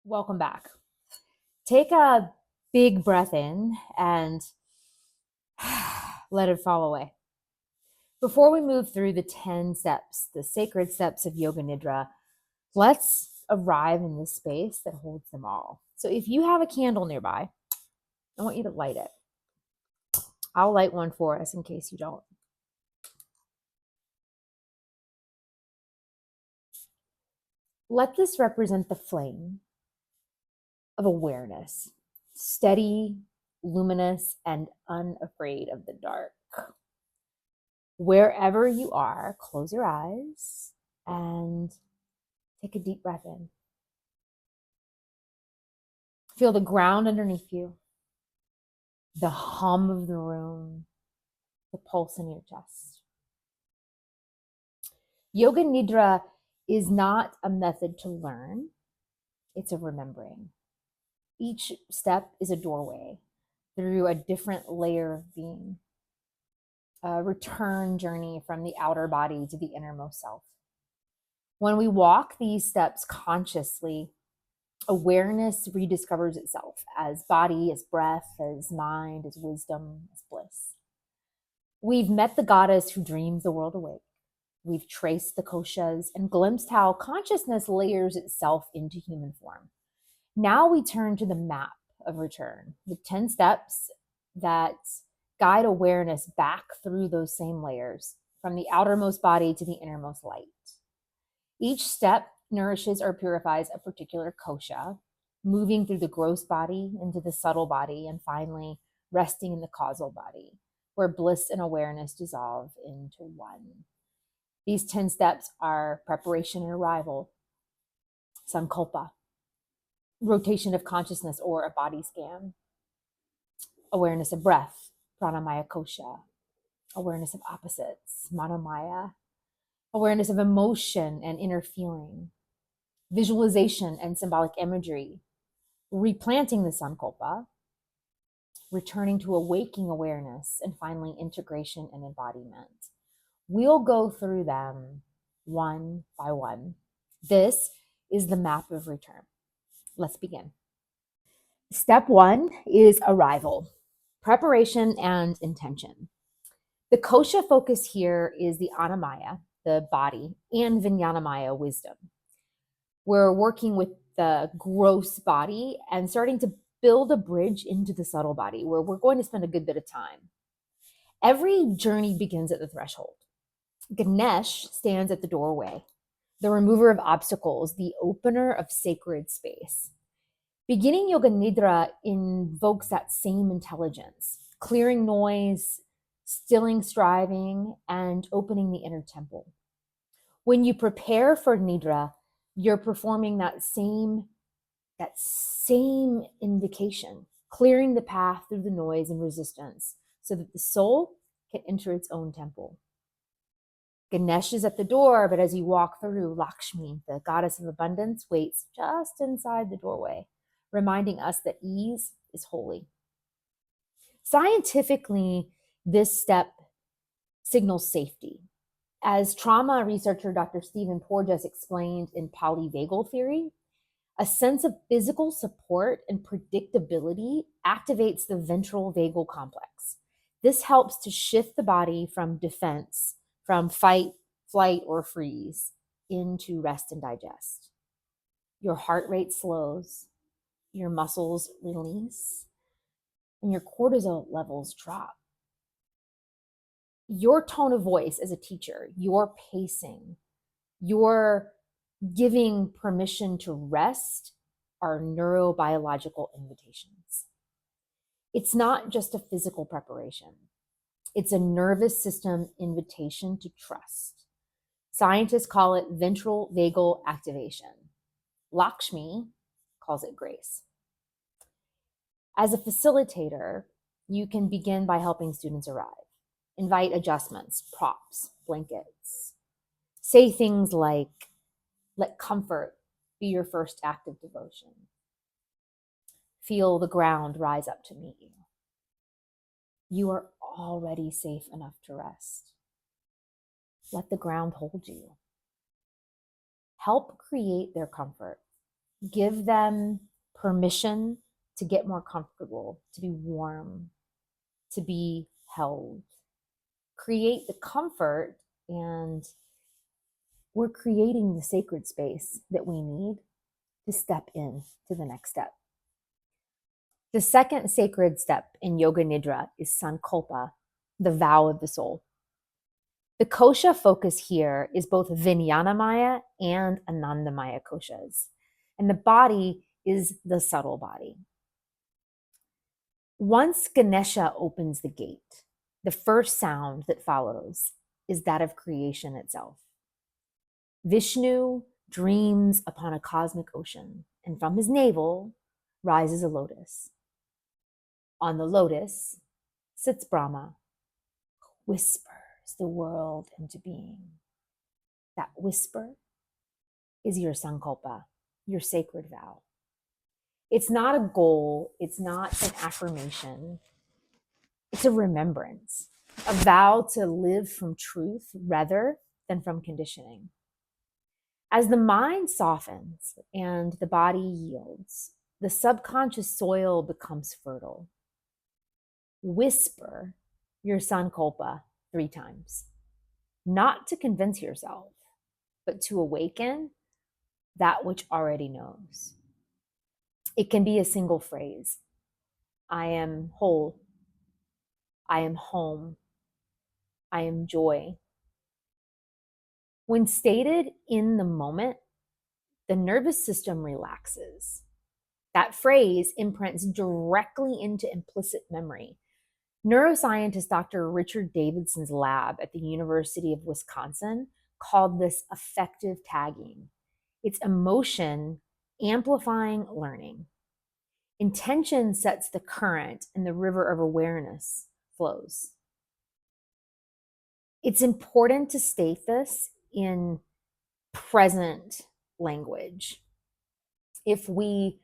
Welcome back. Take a big breath in and let it fall away. Before we move through the 10 steps, the sacred steps of Yoga Nidra, let's arrive in this space that holds them all. So if you have a candle nearby, I want you to light it. I'll light one for us in case you don't. Let this represent the flame of awareness, steady, luminous, and unafraid of the dark. Wherever you are, close your eyes and take a deep breath in. Feel the ground underneath you, the hum of the room, the pulse in your chest. Yoga Nidra is not a method to learn, it's a remembering. Each step is a doorway through a different layer of being, a return journey from the outer body to the innermost self. When we walk these steps consciously, awareness rediscovers itself as body, as breath, as mind, as wisdom, as bliss. We've met the goddess who dreams the world awake. We've traced the koshas and glimpsed how consciousness layers itself into human form. Now we turn to the map of return, the 10 steps that guide awareness back through those same layers, from the outermost body to the innermost light. Each step nourishes or purifies a particular kosha, moving through the gross body into the subtle body, and finally resting in the causal body, where bliss and awareness dissolve into one. These 10 steps are preparation and arrival, Sankalpa, rotation of consciousness or a body scan, awareness of breath, pranamaya kosha, awareness of opposites, manomaya, awareness of emotion and inner feeling, visualization and symbolic imagery, replanting the Sankalpa, returning to a waking awareness, and finally integration and embodiment. We'll go through them one by one. This is the map of return. Let's begin. Step 1 is arrival, preparation and intention. The kosha focus here is the annamaya, the body, and vijnanamaya, wisdom. We're working with the gross body and starting to build a bridge into the subtle body where we're going to spend a good bit of time. Every journey begins at the threshold. Ganesha stands at the doorway, the remover of obstacles, the opener of sacred space. Beginning Yoga Nidra invokes that same intelligence, clearing noise, stilling striving, and opening the inner temple. When you prepare for Nidra, you're performing that same invocation, clearing the path through the noise and resistance so that the soul can enter its own temple. Ganesh is at the door, but as you walk through, Lakshmi, the goddess of abundance, waits just inside the doorway, reminding us that ease is holy. Scientifically, this step signals safety. As trauma researcher Dr. Stephen Porges explained in polyvagal theory, a sense of physical support and predictability activates the ventral vagal complex. This helps to shift the body from defense, from fight, flight, or freeze, into rest and digest. Your heart rate slows, your muscles release, and your cortisol levels drop. Your tone of voice as a teacher, your pacing, your giving permission to rest are neurobiological invitations. It's not just a physical preparation. It's a nervous system invitation to trust. Scientists call it ventral vagal activation. Lakshmi calls it grace. As a facilitator, you can begin by helping students arrive. Invite adjustments, props, blankets. Say things like, let comfort be your first act of devotion. Feel the ground rise up to meet you. You are already safe enough to rest. Let the ground hold you. Help create their comfort. Give them permission to get more comfortable, to be warm, to be held. Create the comfort, and we're creating the sacred space that we need to step in to the next step. The second sacred step in Yoga Nidra is Sankalpa, the vow of the soul. The Kosha focus here is both Vijnanamaya and Anandamaya koshas, and the body is the subtle body. Once Ganesha opens the gate, the first sound that follows is that of creation itself. Vishnu dreams upon a cosmic ocean, and from his navel rises a lotus. On the lotus sits Brahma, who whispers the world into being. That whisper is your Sankalpa, your sacred vow. It's not a goal, it's not an affirmation, it's a remembrance, a vow to live from truth rather than from conditioning. As the mind softens and the body yields, the subconscious soil becomes fertile. Whisper your Sankalpa 3 times, not to convince yourself, but to awaken that which already knows. It can be a single phrase. I am whole. I am home. I am joy. When stated in the moment, the nervous system relaxes. That phrase imprints directly into implicit memory. Neuroscientist Dr. Richard Davidson's lab at the University of Wisconsin called this affective tagging. It's emotion amplifying learning. Intention sets the current and the river of awareness flows. It's important to state this in present language. If we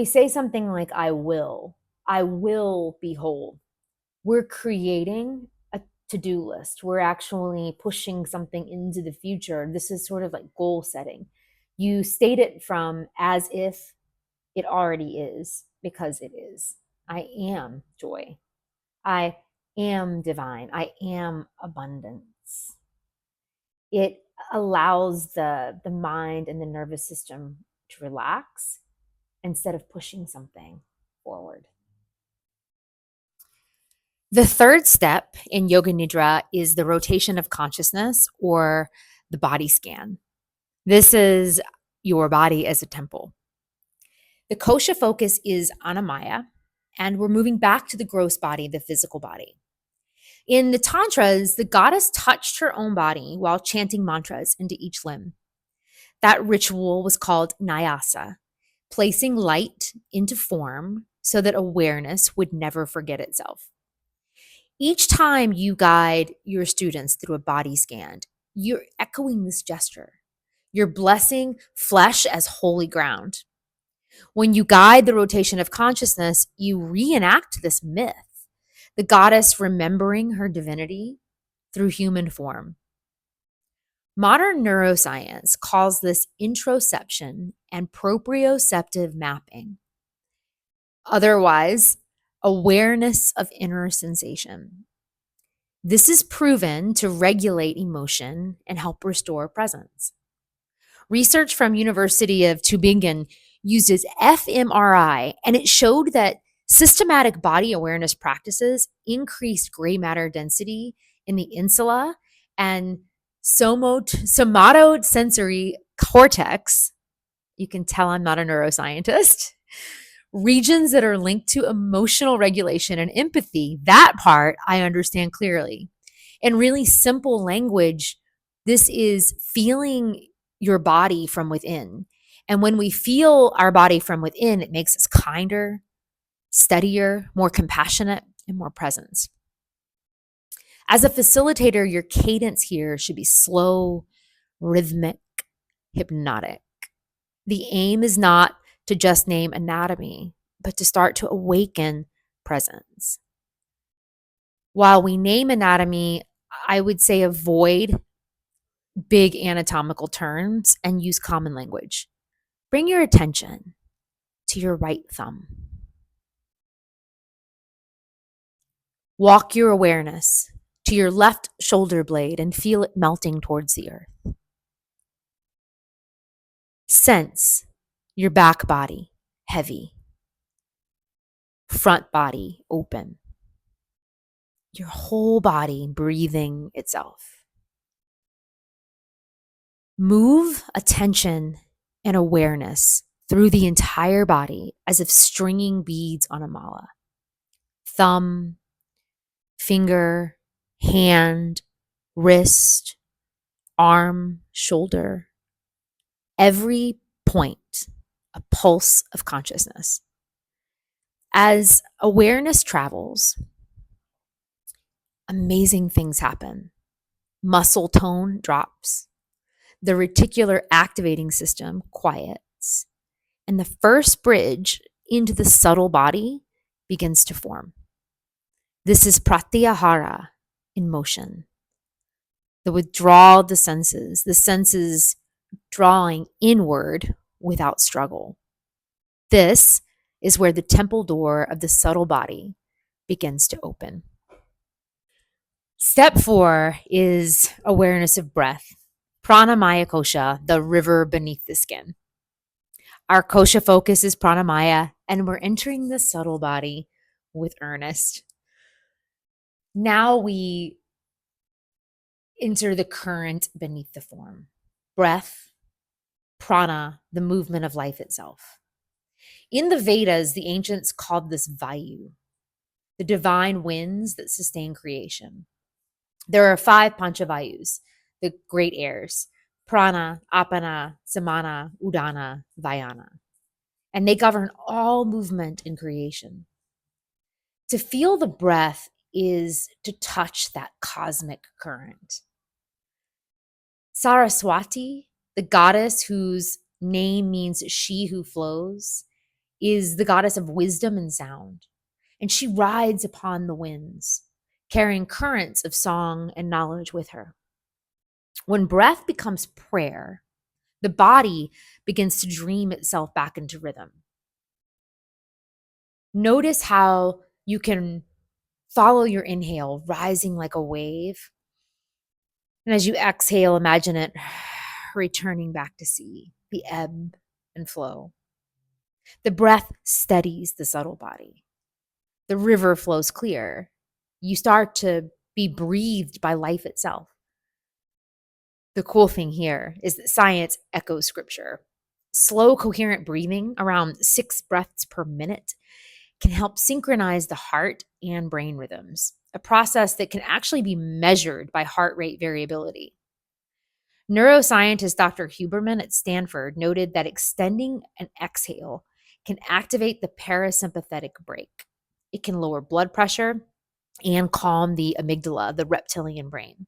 say something like I will be whole, we're creating a to-do list. We're actually pushing something into the future. This is sort of like goal setting. You state it from as if it already is, because it is. I am joy. I am divine. I am abundance. It allows the mind and the nervous system to relax instead of pushing something forward. The third step in Yoga Nidra is the rotation of consciousness, or the body scan. This is your body as a temple. The Kosha focus is Annamaya, and we're moving back to the gross body, the physical body. In the Tantras, the goddess touched her own body while chanting mantras into each limb. That ritual was called Nyāsa, placing light into form so that awareness would never forget itself. Each time you guide your students through a body scan, you're echoing this gesture. You're blessing flesh as holy ground. When you guide the rotation of consciousness, you reenact this myth, the goddess remembering her divinity through human form. Modern neuroscience calls this introception and proprioceptive mapping. Otherwise, awareness of inner sensation. This is proven to regulate emotion and help restore presence. Research from University of Tübingen uses fMRI, and it showed that systematic body awareness practices increased gray matter density in the insula and somatosensory cortex. You can tell I'm not a neuroscientist. Regions that are linked to emotional regulation and empathy. That part I understand clearly. In really simple language, this is feeling your body from within. And when we feel our body from within, it makes us kinder, steadier, more compassionate, and more present. As a facilitator, your cadence here should be slow, rhythmic, hypnotic. The aim is not to just name anatomy, but to start to awaken presence. While we name anatomy, I would say avoid big anatomical terms and use common language. Bring your attention to your right thumb. Walk your awareness to your left shoulder blade and feel it melting towards the earth. Sense your back body heavy, front body open, your whole body breathing itself. Move attention and awareness through the entire body as if stringing beads on a mala. Thumb, finger, hand, wrist, arm, shoulder. Every point, a pulse of consciousness. As awareness travels, amazing things happen. Muscle tone drops. The reticular activating system quiets. And the first bridge into the subtle body begins to form. This is pratyahara in motion. The withdrawal of the senses drawing inward without struggle. This is where the temple door of the subtle body begins to open. Step 4 is awareness of breath. Pranamaya Kosha, the river beneath the skin. Our Kosha focus is pranamaya, and we're entering the subtle body with earnest. Now we enter the current beneath the form. Breath, prana, the movement of life itself. In the Vedas, the ancients called this Vayu, the divine winds that sustain creation. There are 5 Panchavayus, the great airs: prana, apana, samana, udana, vayana. And they govern all movement in creation. To feel the breath is to touch that cosmic current. Saraswati, the goddess whose name means she who flows, is the goddess of wisdom and sound. And she rides upon the winds, carrying currents of song and knowledge with her. When breath becomes prayer, the body begins to dream itself back into rhythm. Notice how you can follow your inhale, rising like a wave. And as you exhale, imagine it returning back to sea, the ebb and flow. The breath steadies the subtle body. The river flows clear. You start to be breathed by life itself. The cool thing here is that science echoes scripture. Slow, coherent breathing, around 6 breaths per minute, can help synchronize the heart and brain rhythms, a process that can actually be measured by heart rate variability. Neuroscientist Dr. Huberman at Stanford noted that extending an exhale can activate the parasympathetic brake. It can lower blood pressure and calm the amygdala, the reptilian brain.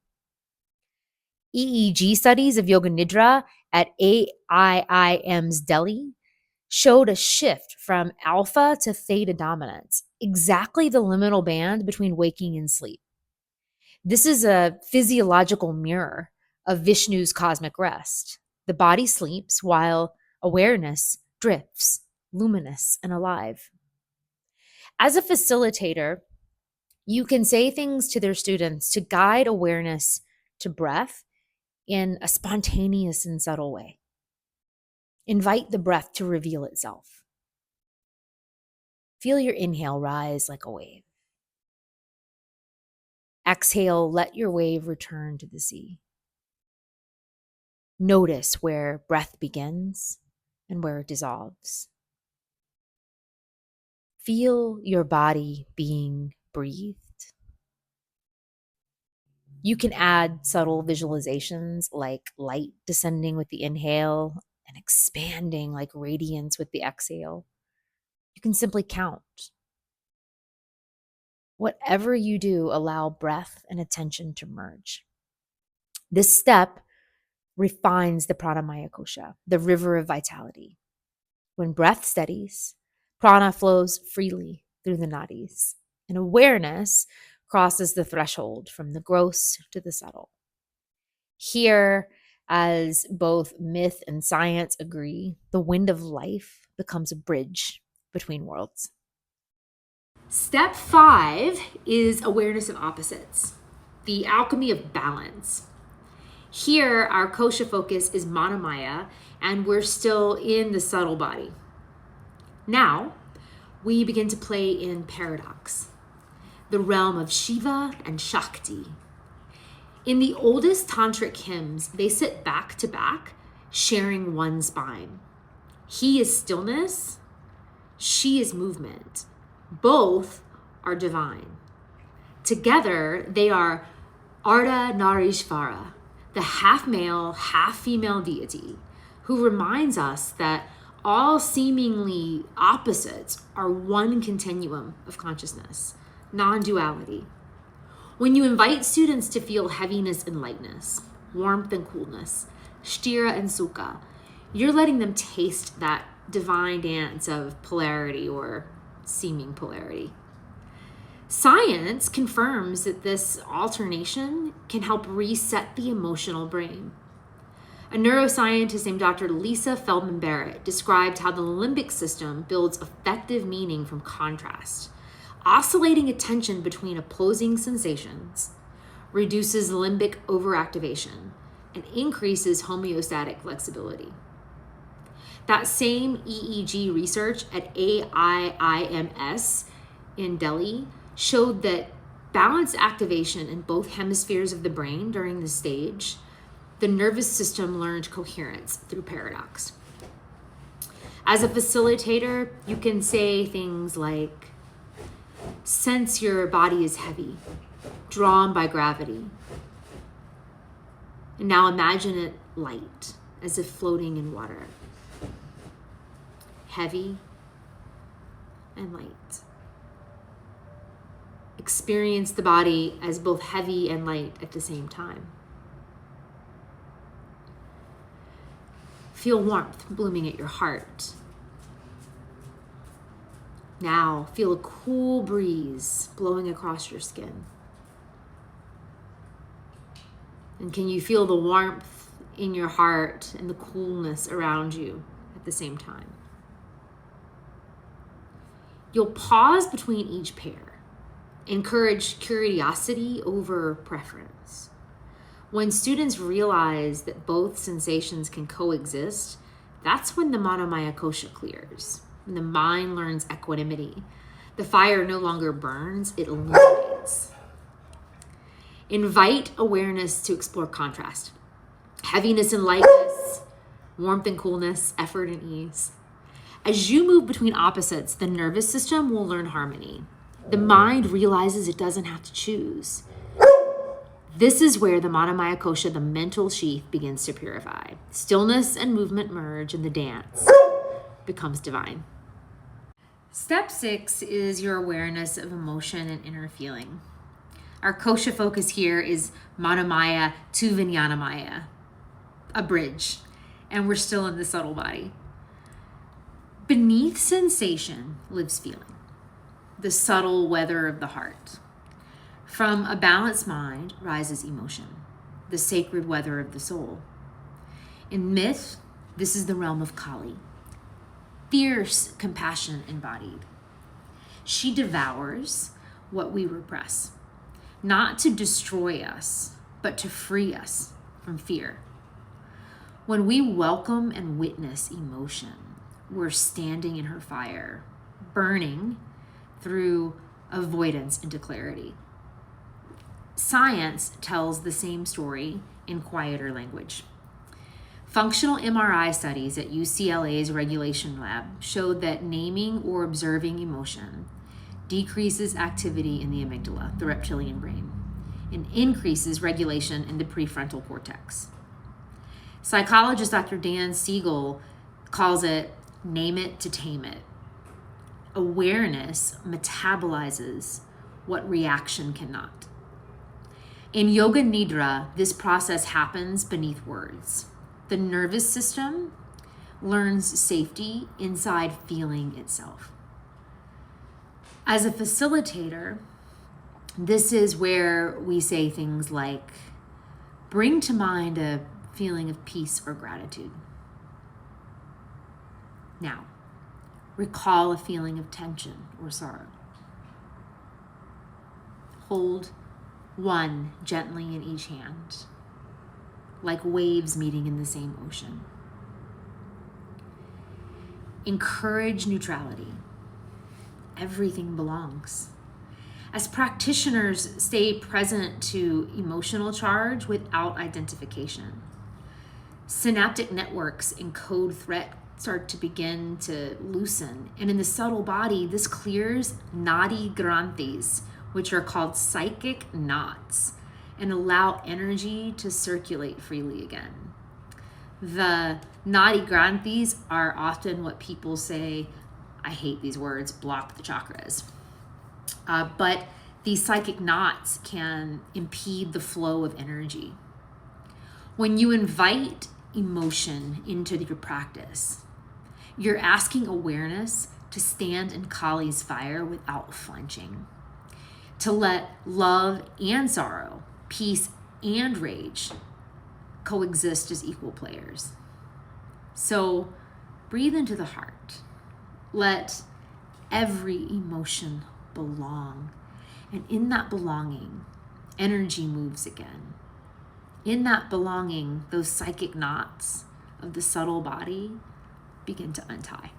EEG studies of Yoga Nidra at AIIM's Delhi showed a shift from alpha to theta dominance, exactly the liminal band between waking and sleep. This is a physiological mirror of Vishnu's cosmic rest. The body sleeps while awareness drifts, luminous and alive. As a facilitator, you can say things to their students to guide awareness to breath in a spontaneous and subtle way. Invite the breath to reveal itself. Feel your inhale rise like a wave. Exhale, let your wave return to the sea. Notice where breath begins and where it dissolves. Feel your body being breathed. You can add subtle visualizations like light descending with the inhale and expanding like radiance with the exhale. You can simply count. Whatever you do, allow breath and attention to merge. This step refines the pranamaya kosha, the river of vitality. When breath steadies, prana flows freely through the nadis, and awareness crosses the threshold from the gross to the subtle. Here, As both myth and science agree, the wind of life becomes a bridge between worlds. Step 5 is awareness of opposites, the alchemy of balance. Here, our Kosha focus is Manomaya, and we're still in the subtle body. Now, we begin to play in paradox, the realm of Shiva and Shakti. In the oldest Tantric hymns, they sit back to back, sharing one spine. He is stillness, she is movement. Both are divine. Together, they are Ardhanarishvara, the half-male, half-female deity, who reminds us that all seemingly opposites are one continuum of consciousness, non-duality. When you invite students to feel heaviness and lightness, warmth and coolness, sthira and sukha, you're letting them taste that divine dance of polarity or seeming polarity. Science confirms that this alternation can help reset the emotional brain. A neuroscientist named Dr. Lisa Feldman Barrett described how the limbic system builds effective meaning from contrast. Oscillating attention between opposing sensations reduces limbic overactivation and increases homeostatic flexibility. That same EEG research at AIIMS in Delhi showed that balanced activation in both hemispheres of the brain during this stage, the nervous system learned coherence through paradox. As a facilitator, you can say things like, sense your body is heavy, drawn by gravity. And now imagine it light, as if floating in water. Heavy and light. Experience the body as both heavy and light at the same time. Feel warmth blooming at your heart. Now, feel a cool breeze blowing across your skin. And can you feel the warmth in your heart and the coolness around you at the same time? You'll pause between each pair. Encourage curiosity over preference. When students realize that both sensations can coexist, that's when the Manomaya Kosha clears. When the mind learns equanimity, the fire no longer burns, it illuminates. Invite awareness to explore contrast. Heaviness and lightness, warmth and coolness, effort and ease. As you move between opposites, the nervous system will learn harmony. The mind realizes it doesn't have to choose. This is where the Manomaya Kosha, the mental sheath, begins to purify. Stillness and movement merge, and the dance becomes divine. Step 6 is your awareness of emotion and inner feeling. Our Kosha focus here is Manomaya to Vijnanamaya, a bridge, and we're still in the subtle body. Beneath sensation lives feeling, the subtle weather of the heart. From a balanced mind rises emotion, the sacred weather of the soul. In myth, this is the realm of Kali, fierce compassion embodied. She devours what we repress, not to destroy us, but to free us from fear. When we welcome and witness emotion, we're standing in her fire, burning through avoidance into clarity. Science tells the same story in quieter language. Functional MRI studies at UCLA's regulation lab showed that naming or observing emotion decreases activity in the amygdala, the reptilian brain, and increases regulation in the prefrontal cortex. Psychologist Dr. Dan Siegel calls it name it to tame it. Awareness metabolizes what reaction cannot. In Yoga Nidra, this process happens beneath words. The nervous system learns safety inside feeling itself. As a facilitator, this is where we say things like, bring to mind a feeling of peace or gratitude. Now, recall a feeling of tension or sorrow. Hold one gently in each hand, like waves meeting in the same ocean. Encourage neutrality. Everything belongs. As practitioners, stay present to emotional charge without identification. Synaptic networks and code threat start to begin to loosen. And in the subtle body, this clears nadi granthis, which are called psychic knots, and allow energy to circulate freely again. The nadi granthis are often what people say, I hate these words, block the chakras. But these psychic knots can impede the flow of energy. When you invite emotion into your practice, you're asking awareness to stand in Kali's fire without flinching, to let love and sorrow, peace and rage coexist as equal players. So breathe into the heart. Let every emotion belong. And in that belonging, energy moves again. In that belonging, those psychic knots of the subtle body begin to untie.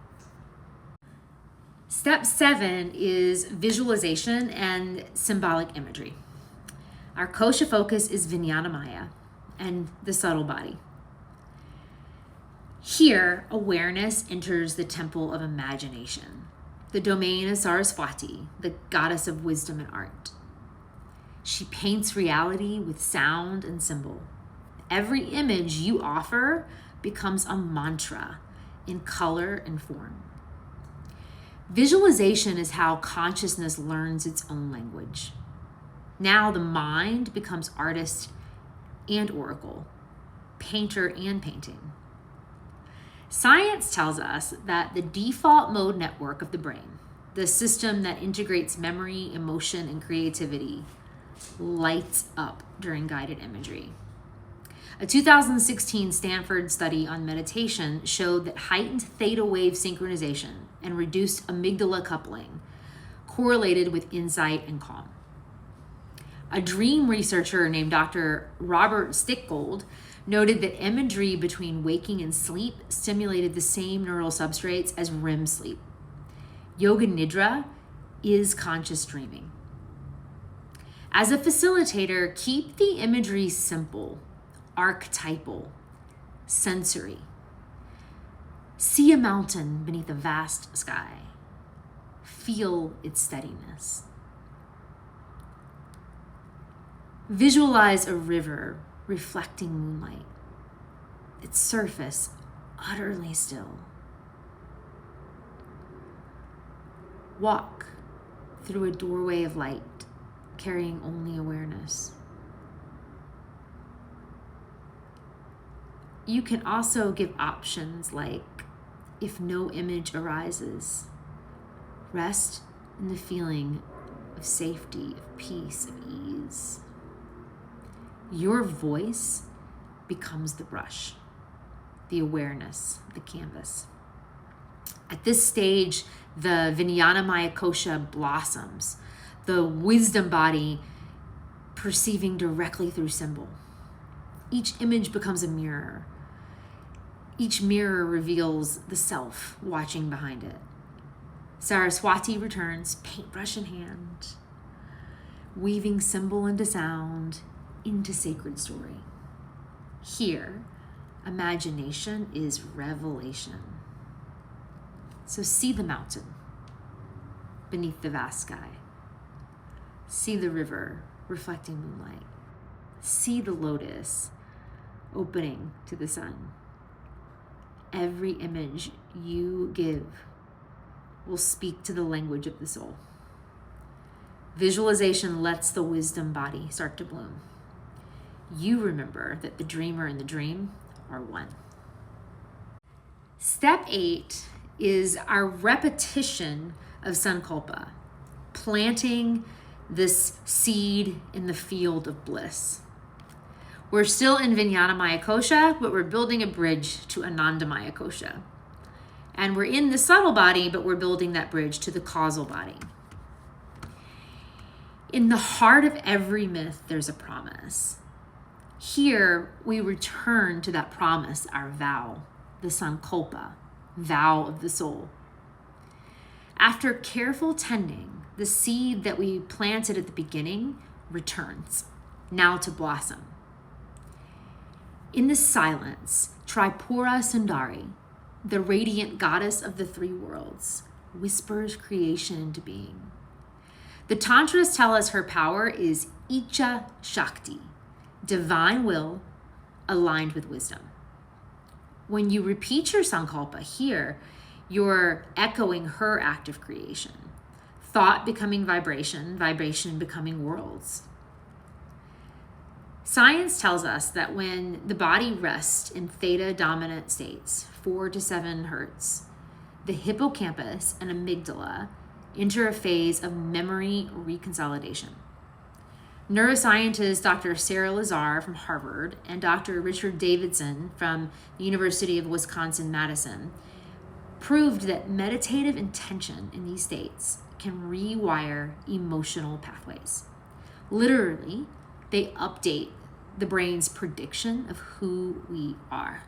Step 7 is visualization and symbolic imagery. Our Kosha focus is Vijnanamaya and the subtle body. Here, awareness enters the temple of imagination, the domain of Saraswati, the goddess of wisdom and art. She paints reality with sound and symbol. Every image you offer becomes a mantra in color and form. Visualization is how consciousness learns its own language. Now the mind becomes artist and oracle, painter and painting. Science tells us that the default mode network of the brain, the system that integrates memory, emotion, and creativity, lights up during guided imagery. A 2016 Stanford study on meditation showed that heightened theta wave synchronization and reduced amygdala coupling correlated with insight and calm. A dream researcher named Dr. Robert Stickgold noted that imagery between waking and sleep stimulated the same neural substrates as REM sleep. Yoga Nidra is conscious dreaming. As a facilitator, keep the imagery simple, archetypal, sensory. See a mountain beneath a vast sky. Feel its steadiness. Visualize a river reflecting moonlight, its surface utterly still. Walk through a doorway of light, carrying only awareness. You can also give options like, if no image arises, rest in the feeling of safety, of peace, of ease. Your voice becomes the brush, the awareness, the canvas. At this stage, the Vijnanamaya Kosha blossoms, the wisdom body perceiving directly through symbol. Each image becomes a mirror. Each mirror reveals the self watching behind it. Saraswati returns, paintbrush in hand, weaving symbol into sound, into sacred story. Here, imagination is revelation. So see the mountain beneath the vast sky. See the river reflecting moonlight. See the lotus opening to the sun. Every image you give will speak to the language of the soul. Visualization lets the wisdom body start to bloom. You remember that the dreamer and the dream are one. Step 8 is our repetition of Sankalpa, planting this seed in the field of bliss. We're still in Vijnanamaya Kosha, but we're building a bridge to Anandamaya Kosha. And we're in the subtle body, but we're building that bridge to the causal body. In the heart of every myth, there's a promise. Here, we return to that promise, our vow, the Sankalpa, vow of the soul. After careful tending, the seed that we planted at the beginning returns, now to blossom. In the silence, Tripura Sundarī, the radiant goddess of the three worlds, whispers creation into being. The Tantras tell us her power is Icha Shakti, divine will aligned with wisdom. When you repeat your Sankalpa here, you're echoing her act of creation. Thought becoming vibration, vibration becoming worlds. Science tells us that when the body rests in theta dominant states, 4 to 7 hertz, the hippocampus and amygdala enter a phase of memory reconsolidation. Neuroscientist Dr. Sarah Lazar from Harvard and Dr. Richard Davidson from the University of Wisconsin-Madison proved that meditative intention in these states can rewire emotional pathways. Literally, they update the brain's prediction of who we are.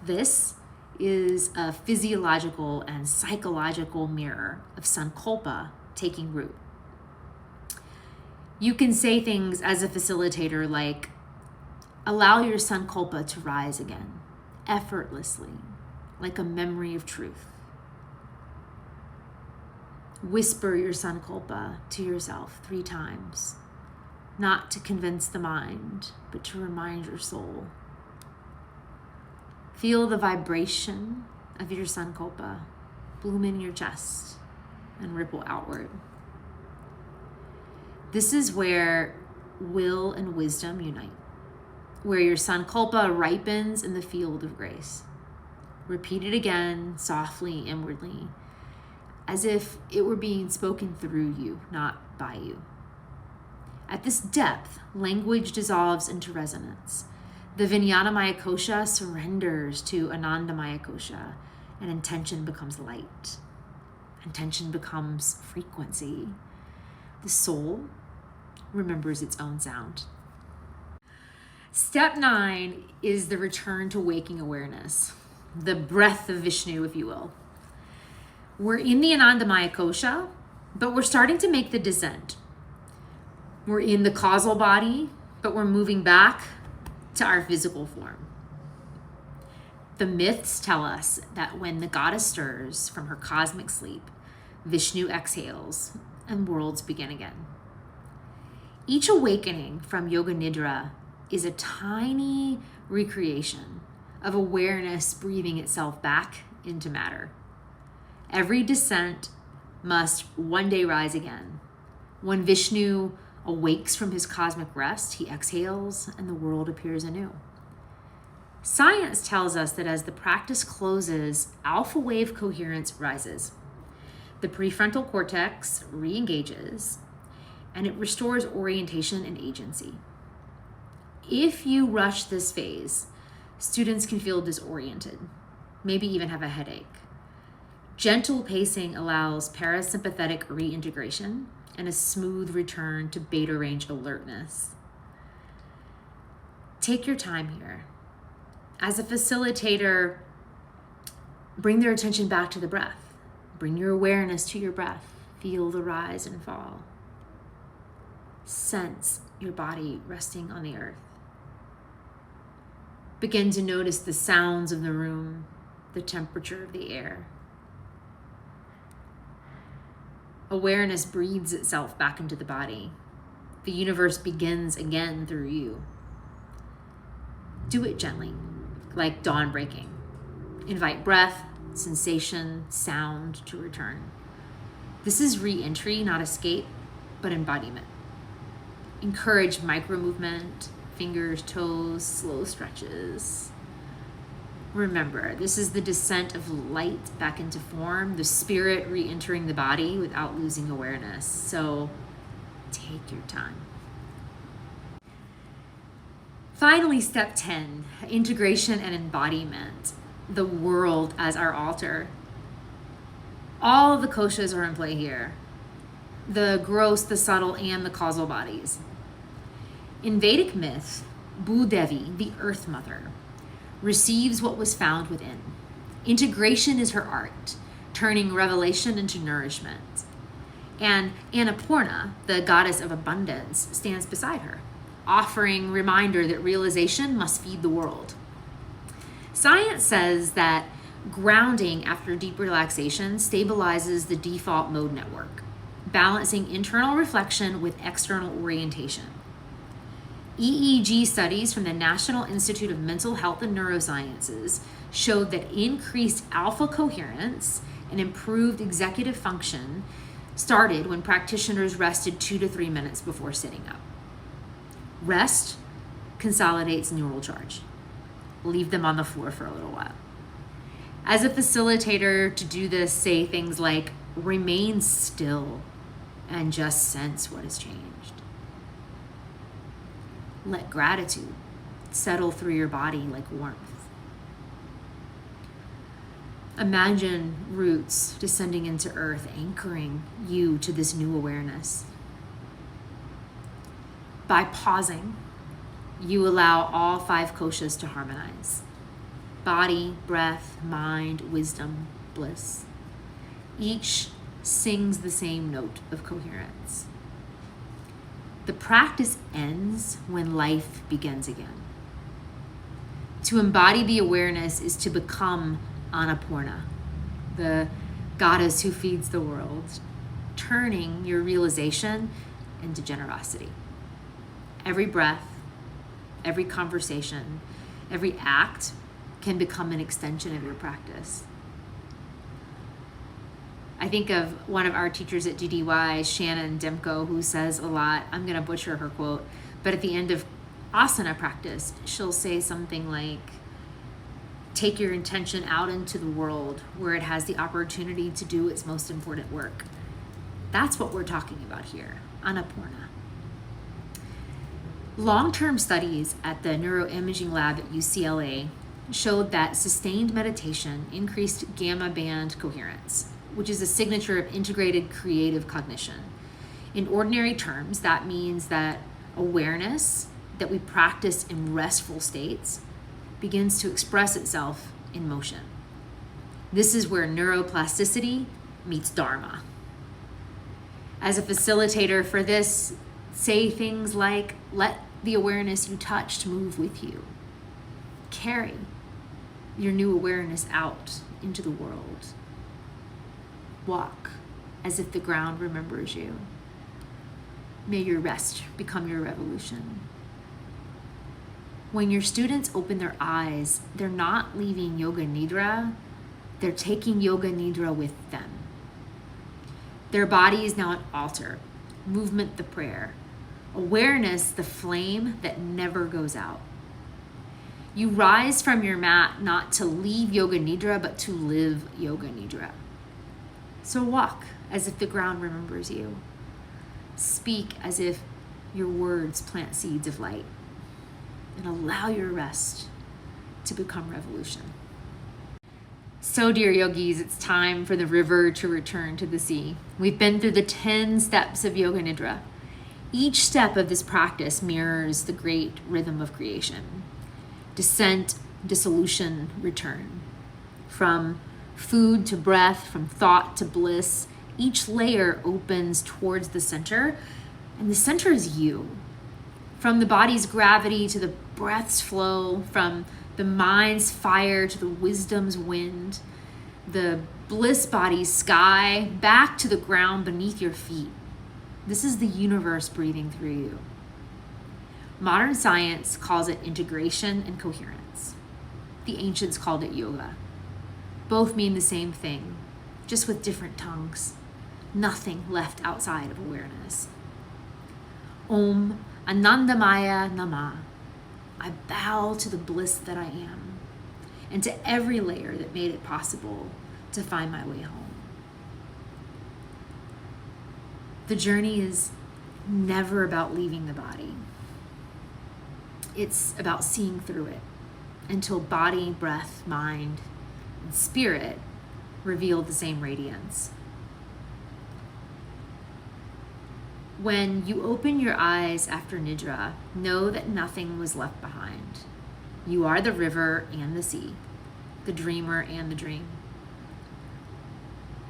This is a physiological and psychological mirror of Sankalpa taking root. You can say things as a facilitator like, allow your Sankalpa to rise again, effortlessly, like a memory of truth. Whisper your Sankalpa to yourself 3 times, not to convince the mind, but to remind your soul. Feel the vibration of your Sankalpa bloom in your chest and ripple outward. This is where will and wisdom unite, where your Sankalpa ripens in the field of grace. Repeat it again, softly, inwardly, as if it were being spoken through you, not by you. At this depth, language dissolves into resonance. The Vijnanamaya Kosha surrenders to Anandamaya Kosha, and intention becomes light. Intention becomes frequency. The soul remembers its own sound. Step 9 is the return to waking awareness, the breath of Vishnu, if you will. We're in the Anandamaya Kosha, but we're starting to make the descent. We're in the causal body, but we're moving back to our physical form. The myths tell us that when the goddess stirs from her cosmic sleep, Vishnu exhales and worlds begin again. Each awakening from Yoga Nidra is a tiny recreation of awareness breathing itself back into matter. Every descent must one day rise again. When Vishnu awakes from his cosmic rest, he exhales and the world appears anew. Science tells us that as the practice closes, alpha wave coherence rises. The prefrontal cortex re-engages, and it restores orientation and agency. If you rush this phase, students can feel disoriented, maybe even have a headache. Gentle pacing allows parasympathetic reintegration and a smooth return to beta range alertness. Take your time here. As a facilitator, bring their attention back to the breath. Bring your awareness to your breath. Feel the rise and fall. Sense your body resting on the earth. Begin to notice the sounds of the room, the temperature of the air. Awareness breathes itself back into the body. The universe begins again through you. Do it gently, like dawn breaking. Invite breath, sensation, sound to return. This is re-entry, not escape, but embodiment. Encourage micro movement, fingers, toes, slow stretches. Remember, this is the descent of light back into form, the spirit re-entering the body without losing awareness. So take your time. Finally, step 10, integration and embodiment, the world as our altar. All of the koshas are in play here. The gross, the subtle, and the causal bodies. In Vedic myth, Bhudevi, the Earth Mother, receives what was found within. Integration is her art, turning revelation into nourishment. And Annapurna, the goddess of abundance, stands beside her, offering reminder that realization must feed the world. Science says that grounding after deep relaxation stabilizes the default mode network, balancing internal reflection with external orientation. EEG studies from the National Institute of Mental Health and Neurosciences showed that increased alpha coherence and improved executive function started when practitioners rested 2 to 3 minutes before sitting up. Rest consolidates neural charge. Leave them on the floor for a little while. As a facilitator, to do this, say things like, remain still and just sense what has changed. Let gratitude settle through your body like warmth. Imagine roots descending into earth, anchoring you to this new awareness. By pausing, you allow all 5 koshas to harmonize. Body, breath, mind, wisdom, bliss. Each sings the same note of coherence. The practice ends when life begins again. To embody the awareness is to become Annapurna, the goddess who feeds the world, turning your realization into generosity. Every breath, every conversation, every act can become an extension of your practice. I think of one of our teachers at GDY, Shannon Demko, who says a lot, I'm going to butcher her quote, but at the end of asana practice, she'll say something like, take your intention out into the world where it has the opportunity to do its most important work. That's what we're talking about here, Annapurna. Long-term studies at the neuroimaging lab at UCLA showed that sustained meditation increased gamma band coherence, which is a signature of integrated creative cognition. In ordinary terms, that means that awareness that we practice in restful states begins to express itself in motion. This is where neuroplasticity meets dharma. As a facilitator for this, say things like, let the awareness you touched move with you. Carry your new awareness out into the world. Walk as if the ground remembers you. May your rest become your revolution. When your students open their eyes, they're not leaving Yoga Nidra, they're taking Yoga Nidra with them. Their body is now an altar, movement the prayer, awareness the flame that never goes out. You rise from your mat not to leave Yoga Nidra, but to live Yoga Nidra. So walk as if the ground remembers you. Speak as if your words plant seeds of light. And allow your rest to become revolution. So, dear yogis, it's time for the river to return to the sea. We've been through the 10 steps of Yoga Nidra. Each step of this practice mirrors the great rhythm of creation. Descent, dissolution, return. From food to breath, from thought to bliss, each layer opens towards the center, and the center is you. From the body's gravity to the breath's flow, from the mind's fire to the wisdom's wind, the bliss body's sky, back to the ground beneath your feet. This is the universe breathing through you. Modern science calls it integration and coherence. The ancients called it yoga. Both mean the same thing, just with different tongues. Nothing left outside of awareness. Om Anandamaya Nama. I bow to the bliss that I am, and to every layer that made it possible to find my way home. The journey is never about leaving the body. It's about seeing through it until body, breath, mind, and spirit reveal the same radiance. When you open your eyes after Nidra, know that nothing was left behind. You are the river and the sea, the dreamer and the dream,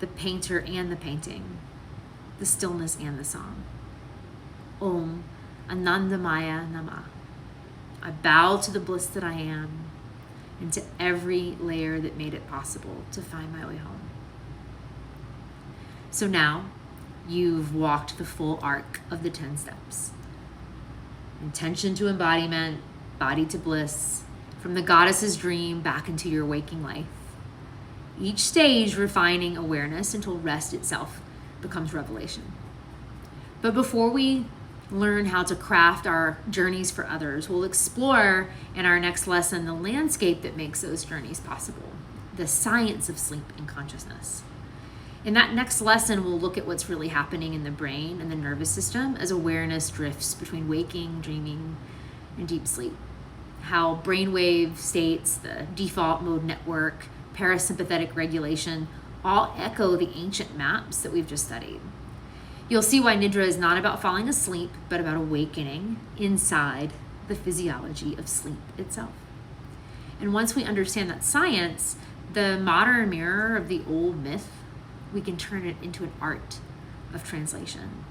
the painter and the painting, the stillness and the song. Om Anandamaya Nama. I bow to the bliss that I am and to every layer that made it possible to find my way home. So now you've walked the full arc of the 10 steps. Intention to embodiment, body to bliss, from the goddess's dream back into your waking life. Each stage refining awareness until rest itself becomes revelation. But before we learn how to craft our journeys for others, we'll explore in our next lesson the landscape that makes those journeys possible, the science of sleep and consciousness. In that next lesson, we'll look at what's really happening in the brain and the nervous system as awareness drifts between waking, dreaming, and deep sleep. How brainwave states, the default mode network, parasympathetic regulation, all echo the ancient maps that we've just studied. You'll see why Nidra is not about falling asleep, but about awakening inside the physiology of sleep itself. And once we understand that science, the modern mirror of the old myth, we can turn it into an art of translation,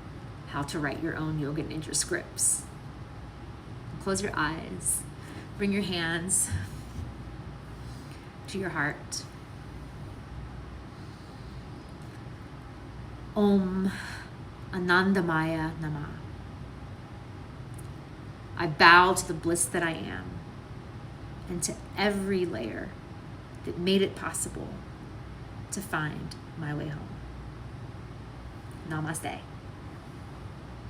how to write your own Yoga Nidra scripts. Close your eyes, bring your hands to your heart. Om Anandamaya Nama. I bow to the bliss that I am and to every layer that made it possible to find my way home. Namaste.